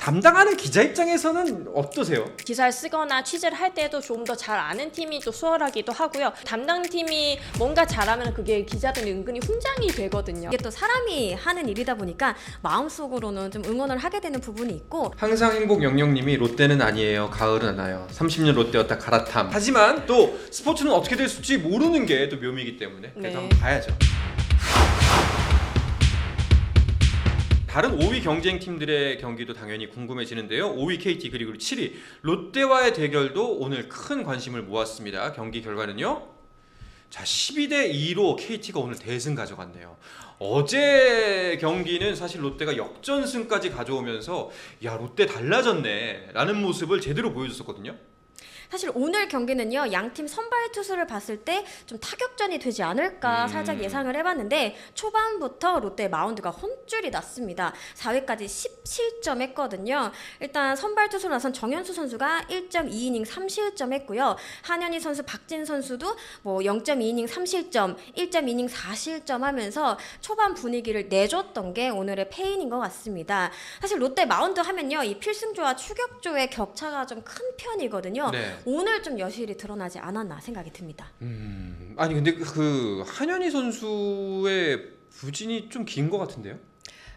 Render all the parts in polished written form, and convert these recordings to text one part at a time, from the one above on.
담당하는 기자 입장에서는 어떠세요? 기사를 쓰거나 취재를 할 때도 좀 더 잘 아는 팀이 또 수월하기도 하고요. 담당팀이 뭔가 잘하면 그게 기자들이 은근히 훈장이 되거든요. 이게 또 사람이 하는 일이다 보니까 마음속으로는 좀 응원을 하게 되는 부분이 있고, 항상 행복 영영님이 롯데는 아니에요, 가을은 나요, 30년 롯데였다 갈아탐. 하지만 또 스포츠는 어떻게 될지 모르는 게 또 묘미이기 때문에 그래도 네. 한번 봐야죠. 다른 5위 경쟁팀들의 경기도 당연히 궁금해지는데요. 5위 KT 그리고 7위 롯데와의 대결도 오늘 큰 관심을 모았습니다. 경기 결과는요. 자, 12대 2로 KT가 오늘 대승 가져갔네요. 어제 경기는 사실 롯데가 역전승까지 가져오면서 야, 롯데 달라졌네 라는 모습을 제대로 보여줬었거든요. 사실 오늘 경기는요, 양팀 선발 투수를 봤을 때 좀 타격전이 되지 않을까 살짝 예상을 해봤는데, 초반부터 롯데 마운드가 혼쭐이 났습니다. 4회까지 17점 했거든요. 일단 선발 투수로 나선 정현수 선수가 1.2이닝 3실점 했고요. 한현희 선수, 박진 선수도 뭐 0.2이닝 3실점, 1.2이닝 4실점 하면서 초반 분위기를 내줬던 게 오늘의 패인인 것 같습니다. 사실 롯데 마운드 하면요, 이 필승조와 추격조의 격차가 좀 큰 편이거든요. 네. 오늘 좀 여실히 드러나지 않았나 생각이 듭니다. 아니 근데 그 한현희 선수의 부진이 좀 긴 것 같은데요?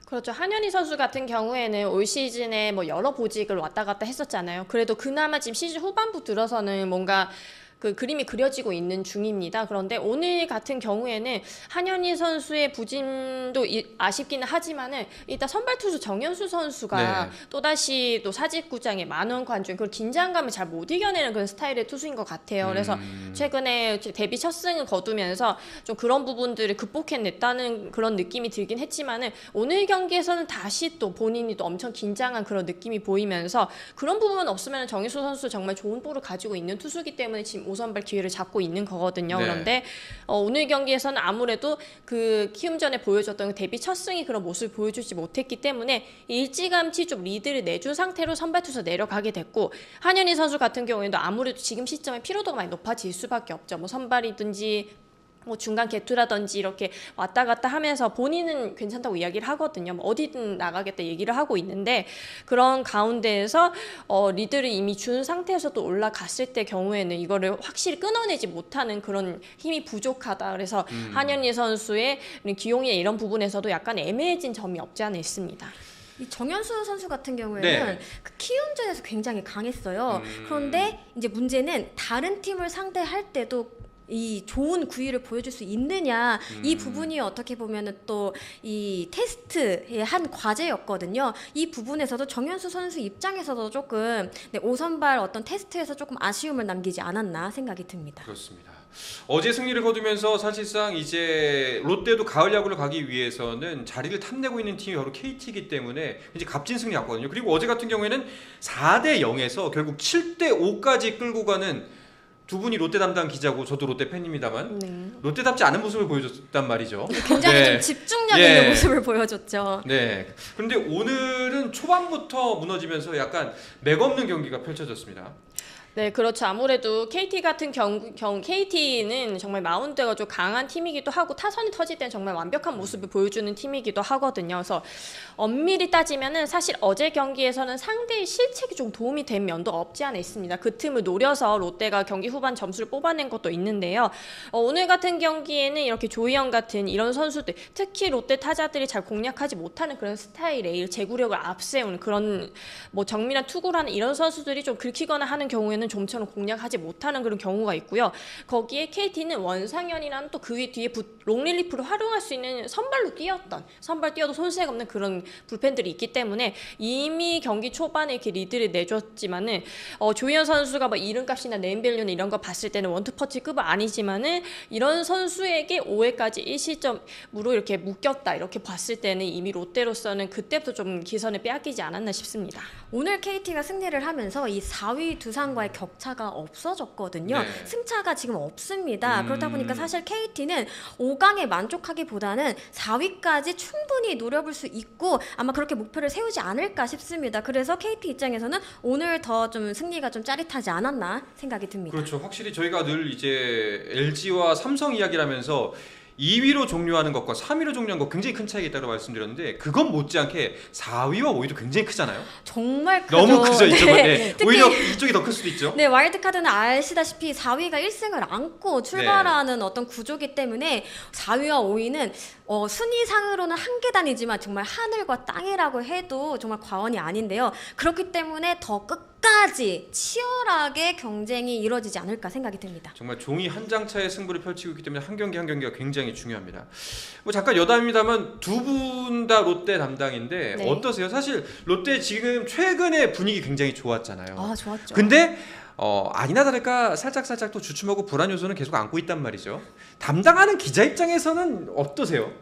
그렇죠. 한현희 선수 같은 경우에는 올 시즌에 뭐 여러 보직을 왔다 갔다 했었잖아요. 그래도 그나마 지금 시즌 후반부 들어서는 뭔가 그 그림이 그려지고 있는 중입니다. 그런데 오늘 같은 경우에는 한현희 선수의 부진도 아쉽기는 하지만은 일단 선발 투수 정현수 선수가 네. 또다시 또 사직구장의 만원 관중 그 긴장감을 잘 못 이겨내는 그런 스타일의 투수인 것 같아요. 그래서 최근에 데뷔 첫 승을 거두면서 좀 그런 부분들을 극복해냈다는 그런 느낌이 들긴 했지만은 오늘 경기에서는 다시 또 본인이 또 엄청 긴장한 그런 느낌이 보이면서 그런 부분 없으면 정현수 선수 정말 좋은 볼을 가지고 있는 투수이기 때문에 지금 5선발 기회를 잡고 있는 거거든요. 네. 그런데 오늘 경기에서는 아무래도 그 키움전에 보여줬던 그 데뷔 첫 승이 그런 모습을 보여주지 못했기 때문에 일찌감치 좀 리드를 내준 상태로 선발 투수 내려가게 됐고, 한현희 선수 같은 경우에도 아무래도 지금 시점에 피로도가 많이 높아질 수밖에 없죠. 뭐 선발이든지 뭐 중간 개투라든지 이렇게 왔다 갔다 하면서 본인은 괜찮다고 이야기를 하거든요. 뭐 어디든 나가겠다 얘기를 하고 있는데, 그런 가운데에서 리드를 이미 준 상태에서 또 올라갔을 때 경우에는 이거를 확실히 끊어내지 못하는 그런 힘이 부족하다. 그래서 한현희 선수의 기용이나 이런 부분에서도 약간 애매해진 점이 없지 않아 있습니다. 이 정현수 선수 같은 경우에는 네. 그 키움전에서 굉장히 강했어요. 그런데 이제 문제는 다른 팀을 상대할 때도 이 좋은 구위를 보여줄 수 있느냐, 이 부분이 어떻게 보면은 또 이 테스트의 한 과제였거든요. 이 부분에서도 정현수 선수 입장에서도 조금 5선발 어떤 테스트에서 조금 아쉬움을 남기지 않았나 생각이 듭니다. 그렇습니다. 어제 승리를 거두면서 사실상 이제 롯데도 가을 야구를 가기 위해서는 자리를 탐내고 있는 팀이 바로 KT이기 때문에 이제 값진 승리 났거든요. 그리고 어제 같은 경우에는 4대 0에서 결국 7대 5까지 끌고 가는, 두 분이 롯데 담당 기자고 저도 롯데 팬입니다만 네. 롯데답지 않은 모습을 보여줬단 말이죠. 굉장히 네. 좀 집중력 예. 있는 모습을 보여줬죠. 네. 그런데 오늘은 초반부터 무너지면서 약간 맥없는 경기가 펼쳐졌습니다. 네, 그렇죠. 아무래도 KT 같은 KT는 정말 마운드가 좀 강한 팀이기도 하고 타선이 터질 때는 정말 완벽한 모습을 보여주는 팀이기도 하거든요. 그래서 엄밀히 따지면은 사실 어제 경기에서는 상대의 실책이 좀 도움이 된 면도 없지 않아 있습니다. 그 틈을 노려서 롯데가 경기 후반 점수를 뽑아낸 것도 있는데요. 오늘 같은 경기에는 이렇게 조희영 같은 이런 선수들, 특히 롯데 타자들이 잘 공략하지 못하는 그런 스타일의 제구력을 앞세우는 그런 뭐 정밀한 투구를 하는 이런 선수들이 좀 긁히거나 하는 경우에는 좀처럼 공략하지 못하는 그런 경우가 있고요. 거기에 KT는 원상현이라는 또 그 뒤에 롱릴리프를 활용할 수 있는 선발 뛰어도 손색 없는 그런 불펜들이 있기 때문에 이미 경기 초반에 이렇게 리드를 내줬지만은 조희연 선수가 뭐 이름값이나 네임밸류나 이런 거 봤을 때는 원투퍼치급은 아니지만은 이런 선수에게 5회까지 1실점으로 이렇게 묶였다 이렇게 봤을 때는 이미 롯데로서는 그때부터 좀 기선을 빼앗기지 않았나 싶습니다. 오늘 KT가 승리를 하면서 이 4위 두산과의 격차가 없어졌거든요. 네. 승차가 지금 없습니다. 그렇다 보니까 사실 KT는 5강에 만족하기보다는 4위까지 충분히 노려볼 수 있고 아마 그렇게 목표를 세우지 않을까 싶습니다. 그래서 KT 입장에서는 오늘 더 좀 승리가 좀 짜릿하지 않았나 생각이 듭니다. 그렇죠. 확실히 저희가 늘 이제 LG와 삼성 이야기를 하면서 2위로 종료하는 것과 3위로 종료하는 것 굉장히 큰 차이가 있다고 말씀드렸는데 그건 못지않게 4위와 5위도 굉장히 크잖아요. 정말 크죠. 너무 크죠 이쪽은. 네. 네. 특히 오히려 이쪽이 더 클 수도 있죠. 네, 와일드카드는 아시다시피 4위가 1승을 안고 출발하는 어떤 구조기 때문에 4위와 5위는 순위상으로는 한 계단이지만 정말 하늘과 땅이라고 해도 정말 과언이 아닌데요. 그렇기 때문에 더 끝까지 치열하게 경쟁이 이루어지지 않을까 생각이 듭니다. 정말 종이 한 장 차의 승부를 펼치고 있기 때문에 한 경기 한 경기가 굉장히 중요합니다. 뭐 잠깐 여담입니다만 두 분 다 롯데 담당인데 네. 어떠세요? 사실 롯데 지금 최근에 분위기 굉장히 좋았잖아요. 아, 좋았죠. 근데 아니나 다를까 살짝 또 주춤하고 불안 요소는 계속 안고 있단 말이죠. 담당하는 기자 입장에서는 어떠세요?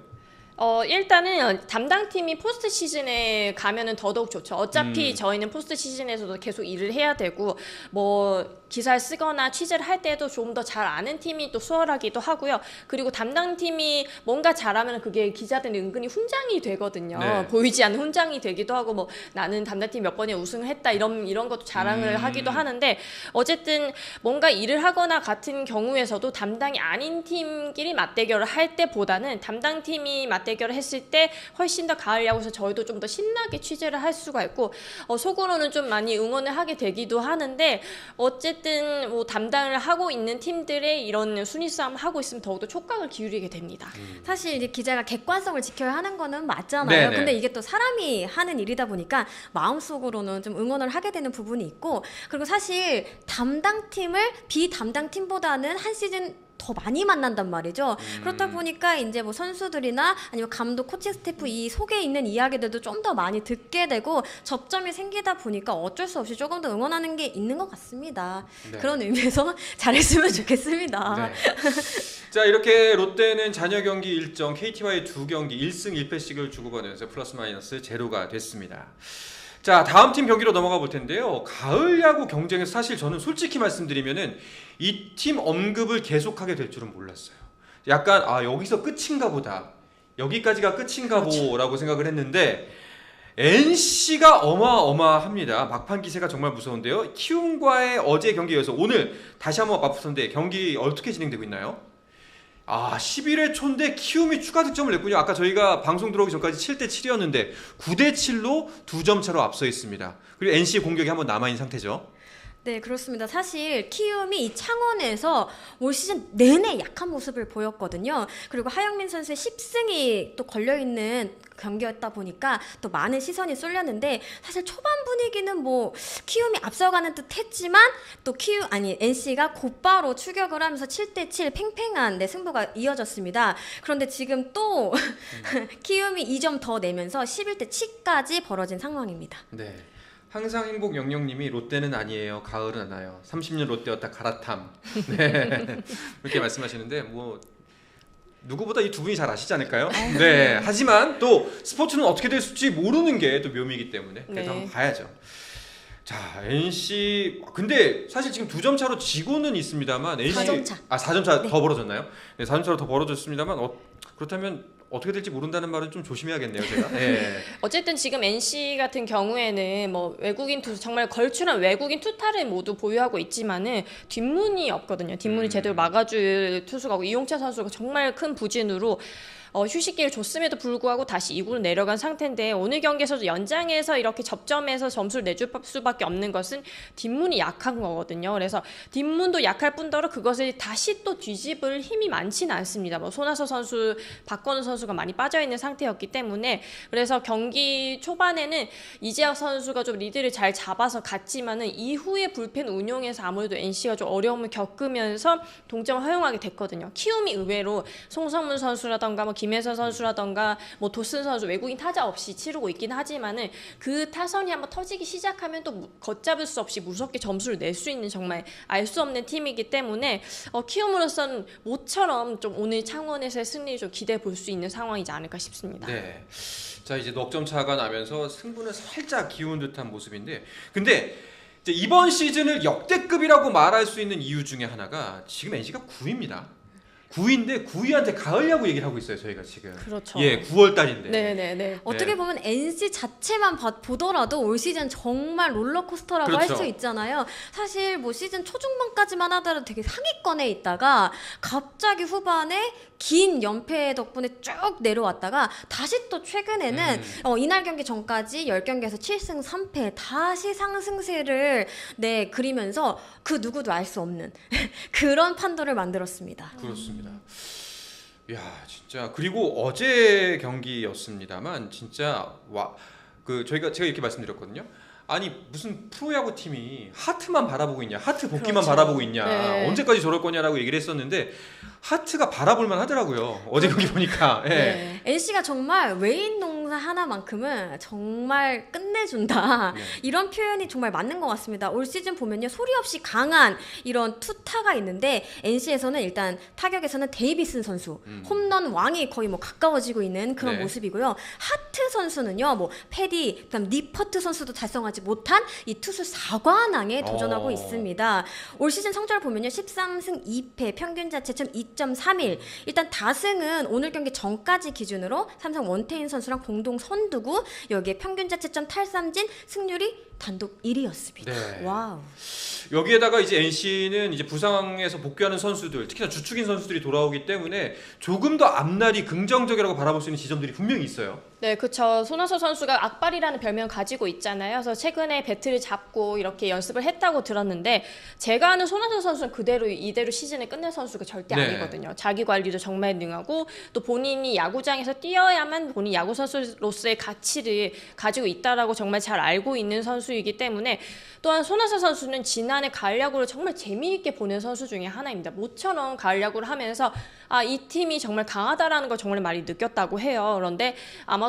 일단은 담당팀이 포스트 시즌에 가면은 더더욱 좋죠. 어차피 저희는 포스트 시즌에서도 계속 일을 해야 되고 뭐 기사를 쓰거나 취재를 할 때도 좀 더 잘 아는 팀이 또 수월하기도 하고요. 그리고 담당팀이 뭔가 잘하면 그게 기자들은 은근히 훈장이 되거든요. 네. 보이지 않는 훈장이 되기도 하고 뭐 나는 담당팀 몇 번에 우승을 했다 이런 것도 자랑을 하기도 하는데 어쨌든 뭔가 일을 하거나 같은 경우에서도 담당이 아닌 팀끼리 맞대결을 할 때보다는 담당팀이 맞대결을 했을 때 훨씬 더 가을 야구에서 저희도 좀 더 신나게 취재를 할 수가 있고 속으로는 좀 많이 응원을 하게 되기도 하는데 어쨌든 뭐 담당을 하고 있는 팀들의 이런 순위 싸움 하고 있으면 더욱더 촉각을 기울이게 됩니다. 사실 이제 기자가 객관성을 지켜야 하는 거는 맞잖아요. 네네. 근데 이게 또 사람이 하는 일이다 보니까 마음속으로는 좀 응원을 하게 되는 부분이 있고 그리고 사실 담당팀을 비담당팀보다는 한 시즌 더 많이 만난단 말이죠. 그렇다 보니까 이제 뭐 선수들이나 아니면 감독, 코칭 스태프 이 속에 있는 이야기들도 좀 더 많이 듣게 되고 접점이 생기다 보니까 어쩔 수 없이 조금 더 응원하는 게 있는 것 같습니다. 네. 그런 의미에서 잘했으면 좋겠습니다. 네. 자 이렇게 롯데는 잔여 경기 일정 KT와의 2경기 1승 1패씩을 주고받으면서 플러스 마이너스 제로가 됐습니다. 자 다음 팀 경기로 넘어가 볼 텐데요. 가을 야구 경쟁에서 사실 저는 솔직히 말씀드리면은 이 팀 언급을 계속하게 될 줄은 몰랐어요. 약간 여기서 끝인가 보다. 여기까지가 끝인가 보라고 생각을 했는데 NC가 어마어마합니다. 막판 기세가 정말 무서운데요. 키움과의 어제 경기에서 오늘 다시 한번 맞붙었는데 경기 어떻게 진행되고 있나요? 11회 초인데 키움이 추가 득점을 냈군요. 아까 저희가 방송 들어오기 전까지 7대7이었는데 9대7로 2점 차로 앞서 있습니다. 그리고 NC의 공격이 한번 남아있는 상태죠. 네, 그렇습니다. 사실 키움이 이 창원에서 올 시즌 내내 약한 모습을 보였거든요. 그리고 하영민 선수의 10승이 또 걸려있는 경기였다 보니까 또 많은 시선이 쏠렸는데 사실 초반 분위기는 뭐 키움이 앞서가는 듯 했지만 또 NC가 곧바로 추격을 하면서 7대7 팽팽한 승부가 이어졌습니다. 그런데 지금 또 키움이 2점 더 내면서 11대7까지 벌어진 상황입니다. 네. 항상 행복 영영님이 롯데는 아니에요. 가을은 안 와요. 30년 롯데였다 갈아탐. 네. 이렇게 말씀하시는데 뭐 누구보다 이 두 분이 잘 아시지 않을까요? 네. 하지만 또 스포츠는 어떻게 될지 모르는 게 또 묘미이기 때문에 그래도 네. 한번 봐야죠. 자 NC 근데 사실 지금 2점 차로 지고는 있습니다만 NC 4점 차. 4점 차 네. 더 벌어졌나요? 네, 4점 차로 더 벌어졌습니다만 그렇다면 어떻게 될지 모른다는 말은 좀 조심해야겠네요, 제가. 네. 어쨌든 지금 NC 같은 경우에는 뭐 외국인 투수 정말 걸출한 외국인 투타를 모두 보유하고 있지만은 뒷문이 없거든요. 뒷문이 제대로 막아줄 투수가 없고 이용찬 선수가 정말 큰 부진으로 휴식기를 줬음에도 불구하고 다시 2구로 내려간 상태인데 오늘 경기에서도 연장에서 이렇게 접점에서 점수를 내줄 수밖에 없는 것은 뒷문이 약한 거거든요. 그래서 뒷문도 약할 뿐더러 그것을 다시 또 뒤집을 힘이 많지는 않습니다. 뭐 손아섭 선수, 박건우 선수가 많이 빠져있는 상태였기 때문에 그래서 경기 초반에는 이재학 선수가 좀 리드를 잘 잡아서 갔지만은 이후에 불펜 운용에서 아무래도 NC가 좀 어려움을 겪으면서 동점을 허용하게 됐거든요. 키움이 의외로 송성문 선수라던가 뭐 김혜선 선수라던가 뭐 도슨 선수 외국인 타자 없이 치르고 있긴 하지만은 그 타선이 한번 터지기 시작하면 또 걷잡을 수 없이 무섭게 점수를 낼 수 있는 정말 알 수 없는 팀이기 때문에 키움으로서는 모처럼 좀 오늘 창원에서의 승리를 좀 기대해 볼 수 있는 상황이지 않을까 싶습니다. 네. 자 이제 넉점 차가 나면서 승부는 살짝 기운 듯한 모습인데 근데 이제 이번 시즌을 역대급이라고 말할 수 있는 이유 중에 하나가 지금 NC가 9위입니다. 9위인데 9위한테 가을 야구 얘기를 하고 있어요 저희가 지금. 그렇죠. 예, 9월 달인데. 네네네. 어떻게 보면 NC 자체만 보더라도 올 시즌 정말 롤러코스터라고 그렇죠. 할 수 있잖아요. 사실 뭐 시즌 초중반까지만 하더라도 되게 상위권에 있다가 갑자기 후반에 긴 연패 덕분에 쭉 내려왔다가 다시 또 최근에는 이날 경기 전까지 10경기에서 7승 3패 다시 상승세를 그리면서 그 누구도 알 수 없는 그런 판도를 만들었습니다. 그렇습니다. 야, 진짜 그리고 어제 경기였습니다만 진짜 제가 이렇게 말씀드렸거든요. 아니 무슨 프로야구 팀이 하트만 바라보고 있냐, 하트 복귀만 그렇죠. 바라보고 있냐, 네. 언제까지 저럴 거냐라고 얘기를 했었는데 하트가 바라볼만 하더라고요. 어제 경기 보니까. 예. 네. NC가 정말 외인 농사 하나만큼은 정말 끝내준다. 네. 이런 표현이 정말 맞는 것 같습니다. 올 시즌 보면요, 소리 없이 강한 이런 투타가 있는데 NC에서는 일단 타격에서는 데이비슨 선수 홈런 왕이 거의 뭐 가까워지고 있는 그런 네. 모습이고요. 하트 선수는요, 뭐 패디, 그다음 니퍼트 선수도 달성하지 못한 이 투수 4관왕에 도전하고 있습니다. 올 시즌 성적을 보면요, 13승 2패, 평균 자체점 2.31. 일단 다승은 오늘 경기 전까지 기준으로 삼성 원태인 선수랑 공동 선두고 여기에 평균 자체점 탈삼진, 승률이 단독 1위였습니다. 네. 와우. 여기에다가 이제 NC는 이제 부상에서 복귀하는 선수들, 특히나 주축인 선수들이 돌아오기 때문에 조금 더 앞날이 긍정적이라고 바라볼 수 있는 지점들이 분명히 있어요. 네, 그렇죠. 손아섭 선수가 악발이라는 별명 가지고 있잖아요. 그래서 최근에 배트를 잡고 이렇게 연습을 했다고 들었는데 제가 아는 손아섭 선수는 이대로 시즌을 끝낼 선수가 절대 네. 아니거든요. 자기 관리도 정말 능하고 또 본인이 야구장에서 뛰어야만 본인 야구 선수로서의 가치를 가지고 있다라고 정말 잘 알고 있는 선수이기 때문에 또한 손아섭 선수는 지난해 가을 야구를 정말 재미있게 보는 선수 중에 하나입니다. 모처럼 가을 야구를 하면서 이 팀이 정말 강하다라는 걸 정말 많이 느꼈다고 해요. 그런데 아마도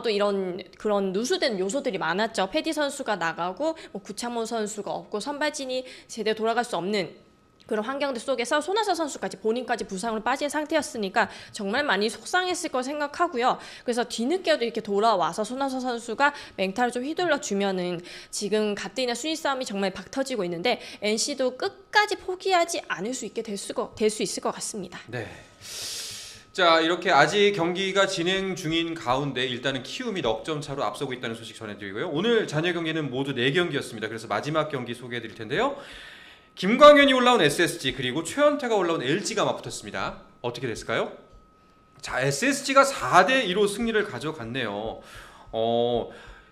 그런 누수된 요소들이 많았죠. 패디 선수가 나가고 구창모 선수가 없고 선발진이 제대로 돌아갈 수 없는 그런 환경들 속에서 손아섭 선수까지 본인까지 부상으로 빠진 상태였으니까 정말 많이 속상했을 거 생각하고요. 그래서 뒤늦게도 이렇게 돌아와서 손아섭 선수가 맹타를 좀 휘둘러 주면은 지금 갓데이나 순위 싸움이 정말 박 터지고 있는데 NC도 끝까지 포기하지 않을 수 있게 될 수 있을 것 같습니다. 네. 자, 이렇게 아직 경기가 진행 중인 가운데 일단은 키움이 넉 점 차로 앞서고 있다는 소식 전해드리고요. 오늘 잔여 경기는 모두 4경기였습니다. 그래서 마지막 경기 소개해드릴 텐데요. 김광현이 올라온 SSG 그리고 최원태가 올라온 LG가 맞붙었습니다. 어떻게 됐을까요? 자, SSG가 4대2로 승리를 가져갔네요.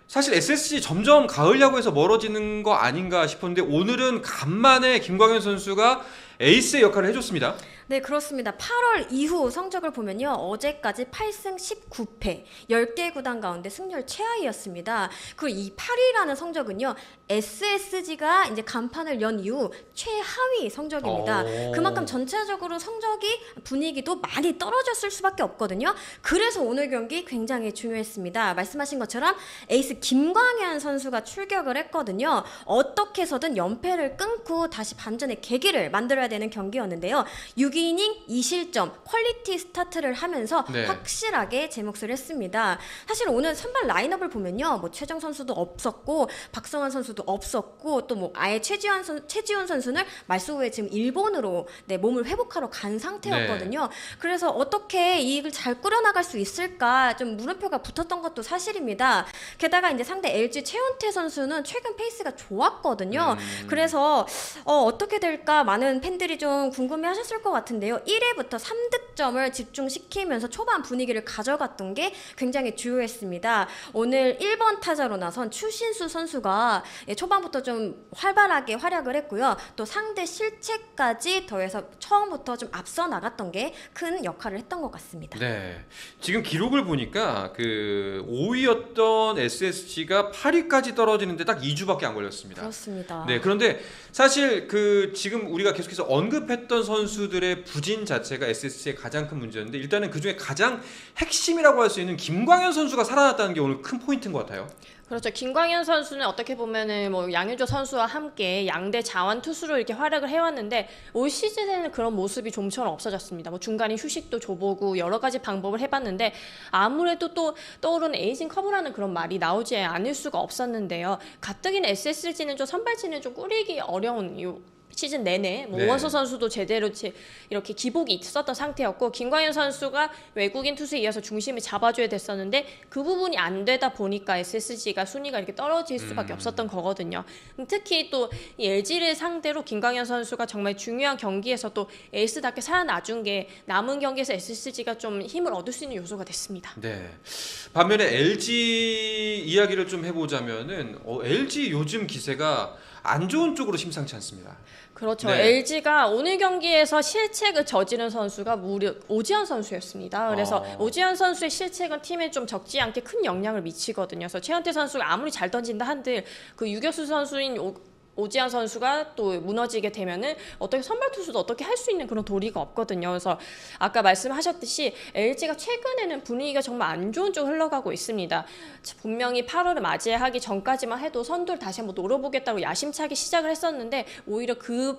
사실 SSG 점점 가을 야구에서 멀어지는 거 아닌가 싶었는데 오늘은 간만에 김광현 선수가 에이스의 역할을 해줬습니다. 네, 그렇습니다. 8월 이후 성적을 보면요, 어제까지 8승 19패 10개 구단 가운데 승률 최하위였습니다. 그리고 이 8위라는 성적은요, SSG가 이제 간판을 연 이후 최하위 성적입니다. 그만큼 전체적으로 성적이 분위기도 많이 떨어졌을 수밖에 없거든요. 그래서 오늘 경기 굉장히 중요했습니다. 말씀하신 것처럼 에이스 김광현 선수가 출격을 했거든요. 어떻게 해서든 연패를 끊고 다시 반전의 계기를 만들어야 되는 경기였는데요. 6이닝 2실점 퀄리티 스타트를 하면서 네. 확실하게 제 몫을 했습니다. 사실 오늘 선발 라인업을 보면요, 뭐 최정 선수도 없었고 박성환 선수도 없었고 또 뭐 아예 최지훈 선수는 말소 후에 지금 일본으로 몸을 회복하러 간 상태였거든요. 네. 그래서 어떻게 이익을 잘 꾸려나갈 수 있을까 좀 물음표가 붙었던 것도 사실입니다. 게다가 이제 상대 LG 최원태 선수는 최근 페이스가 좋았거든요. 그래서 어떻게 될까 많은 팬들이 좀 궁금해하셨을 것 같은데요. 1회부터 3득점을 집중시키면서 초반 분위기를 가져갔던 게 굉장히 주요했습니다. 오늘 1번 타자로 나선 추신수 선수가 초반부터 좀 활발하게 활약을 했고요. 또 상대 실책까지 더해서 처음부터 좀 앞서 나갔던 게 큰 역할을 했던 것 같습니다. 네, 지금 기록을 보니까 5위였던 SSG가 8위까지 떨어지는데 딱 2주밖에 안 걸렸습니다. 그렇습니다. 네, 그런데 사실 지금 우리가 계속해서 언급했던 선수들의 부진 자체가 SSG의 가장 큰 문제였는데 일단은 그 중에 가장 핵심이라고 할 수 있는 김광현 선수가 살아났다는 게 오늘 큰 포인트인 것 같아요. 그렇죠. 김광현 선수는 어떻게 보면은 뭐 양효조 선수와 함께 양대 자완 투수로 이렇게 활약을 해왔는데 올 시즌에는 그런 모습이 좀처럼 없어졌습니다. 뭐 중간에 휴식도 줘보고 여러 가지 방법을 해봤는데 아무래도 또 떠오르는 에이징 커브라는 그런 말이 나오지 않을 수가 없었는데요. 가뜩이나 SSG는 좀 선발진을 좀 꾸리기 어려운 시즌 내내 뭐 네. 오원서 선수도 제대로 이렇게 기복이 있었던 상태였고 김광현 선수가 외국인 투수에 이어서 중심을 잡아줘야 됐었는데 그 부분이 안 되다 보니까 SSG가 순위가 이렇게 떨어질 수밖에 없었던 거거든요. 특히 또 이 LG를 상대로 김광현 선수가 정말 중요한 경기에서 또 에이스답게 살아나준 게 남은 경기에서 SSG가 좀 힘을 얻을 수 있는 요소가 됐습니다. 네. 반면에 LG 이야기를 좀 해보자면은 LG 요즘 기세가 안 좋은 쪽으로 심상치 않습니다. 그렇죠. 네. LG가 오늘 경기에서 실책을 저지른 선수가 무려 오지환 선수였습니다. 그래서 오지환 선수의 실책은 팀에 좀 적지 않게 큰 영향을 미치거든요. 그래서 최현태 선수가 아무리 잘 던진다 한들 그 유격수 선수인 오지환 선수가 또 무너지게 되면은 어떻게 선발 투수도 어떻게 할 수 있는 그런 도리가 없거든요. 그래서 아까 말씀하셨듯이 LG가 최근에는 분위기가 정말 안 좋은 쪽으로 흘러가고 있습니다. 분명히 8월을 맞이하기 전까지만 해도 선두를 다시 한번 노려보겠다고 야심차게 시작을 했었는데 오히려 그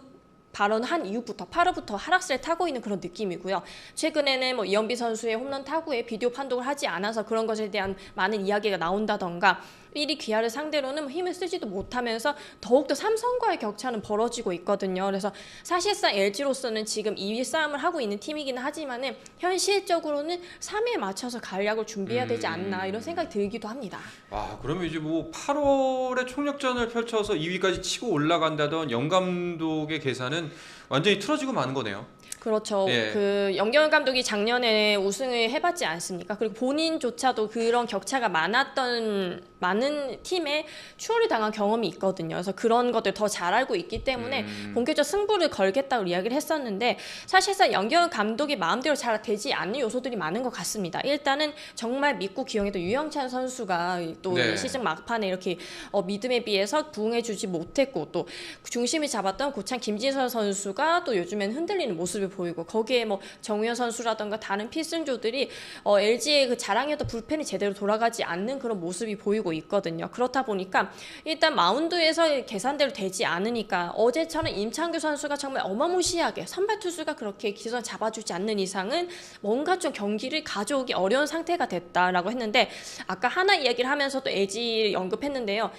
발언한 이후부터 8월부터 하락세를 타고 있는 그런 느낌이고요. 최근에는 뭐 이현비 선수의 홈런 타구에 비디오 판독을 하지 않아서 그런 것에 대한 많은 이야기가 나온다던가 1위 기아를 상대로는 힘을 쓰지도 못하면서 더욱더 삼성과의 격차는 벌어지고 있거든요. 그래서 사실상 LG로서는 지금 2위 싸움을 하고 있는 팀이기는 하지만은 현실적으로는 3위에 맞춰서 간략을 준비해야 되지 않나 이런 생각이 들기도 합니다. 와, 그러면 이제 뭐 8월에 총력전을 펼쳐서 2위까지 치고 올라간다던 영 감독의 계산은 완전히 틀어지고 마는 거네요. 그렇죠. 예. 그 영경원 감독이 작년에 우승을 해봤지 않습니까? 그리고 본인조차도 그런 격차가 많은 팀에 추월을 당한 경험이 있거든요. 그래서 그런 것들 더 잘 알고 있기 때문에 본격적 승부를 걸겠다고 이야기를 했었는데 사실상 영경원 감독이 마음대로 잘 되지 않는 요소들이 많은 것 같습니다. 일단은 정말 믿고 기용했던 유영찬 선수가 또 네. 시즌 막판에 이렇게 믿음에 비해서 부응해주지 못했고 또 중심을 잡았던 고창 김진선 선수가 또 요즘엔 흔들리는 모습을 보이고 거기에 뭐 정우현 선수라던가 다른 필승조들이 LG의 그 자랑이었던 불펜이 제대로 돌아가지 않는 그런 모습이 보이고 있거든요. 그렇다 보니까 일단 마운드에서 계산대로 되지 않으니까 어제처럼 임창규 선수가 정말 어마무시하게 선발 투수가 그렇게 기선 잡아주지 않는 이상은 뭔가 좀 경기를 가져오기 어려운 상태가 됐다라고 했는데 아까 하나 이야기를 하면서도 LG를 언급했는데요.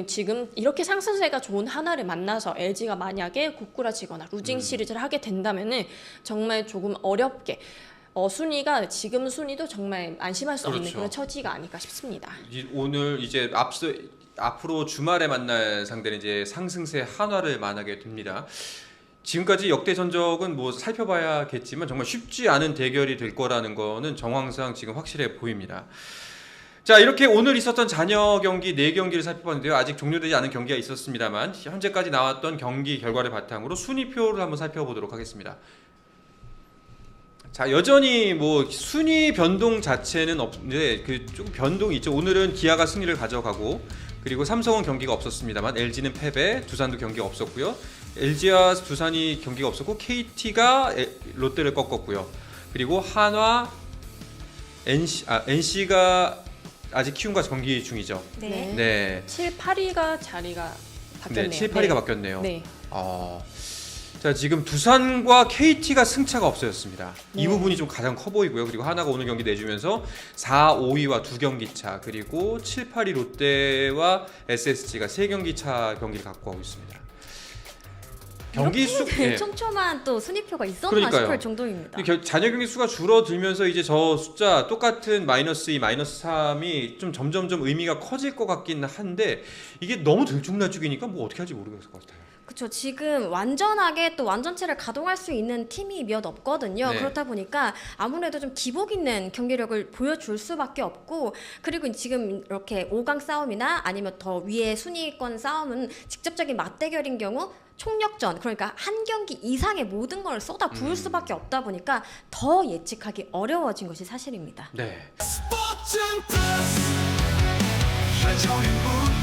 지금 이렇게 상승세가 좋은 하나를 만나서 LG가 만약에 고꾸라지거나 루징 시리즈를 하게 된다면은 정말 조금 어렵게 순위가 지금 순위도 정말 안심할 수 없는 그렇죠. 그런 처지가 아닐까 싶습니다. 오늘 이제 앞으로 주말에 만날 상대는 이제 상승세 한화를 만나게 됩니다. 지금까지 역대 전적은 뭐 살펴봐야겠지만 정말 쉽지 않은 대결이 될 거라는 거는 정황상 지금 확실해 보입니다. 자, 이렇게 오늘 있었던 잔여 경기 4경기를 살펴봤는데요. 아직 종료되지 않은 경기가 있었습니다만 현재까지 나왔던 경기 결과를 바탕으로 순위표를 한번 살펴보도록 하겠습니다. 자, 여전히 뭐 순위 변동 자체는 없는데 그 조금 변동이 있죠. 오늘은 기아가 승리를 가져가고 그리고 삼성은 경기가 없었습니다만 LG는 패배, 두산도 경기가 없었고요. LG와 두산이 경기가 없었고 KT가 롯데를 꺾었고요. 그리고 한화, NC가 아직 키움과 경기 중이죠. 네. 네. 7, 8위가 자리가 바뀌었네요. 네, 7, 8위가 바뀌었네요. 네. 자, 지금 두산과 KT가 승차가 없어졌습니다. 이 네. 부분이 좀 가장 커 보이고요. 그리고 하나가 오늘 경기 내주면서 4, 5위와 2경기 차, 그리고 7, 8위 롯데와 SSG가 3경기 차 경기를 갖고 가고 있습니다. 경기 수 촘촘한 또 순위표가 있었나 그러니까요. 싶을 정도입니다. 잔여 경기 수가 줄어들면서 이제 저 숫자 똑같은 -2, -3이 좀 점점 의미가 커질 것 같긴 한데 이게 너무 들쭉날쭉이니까 뭐 어떻게 할지 모르겠을 것 같아요. 그렇죠. 지금 완전하게 또 완전체를 가동할 수 있는 팀이 몇 없거든요. 네. 그렇다 보니까 아무래도 좀 기복 있는 경기력을 보여줄 수밖에 없고 그리고 지금 이렇게 5강 싸움이나 아니면 더 위에 순위권 싸움은 직접적인 맞대결인 경우 총력전 그러니까 한 경기 이상의 모든 걸 쏟아 부을 수밖에 없다 보니까 더 예측하기 어려워진 것이 사실입니다. 네. 스포츠는 플러스 한정의 무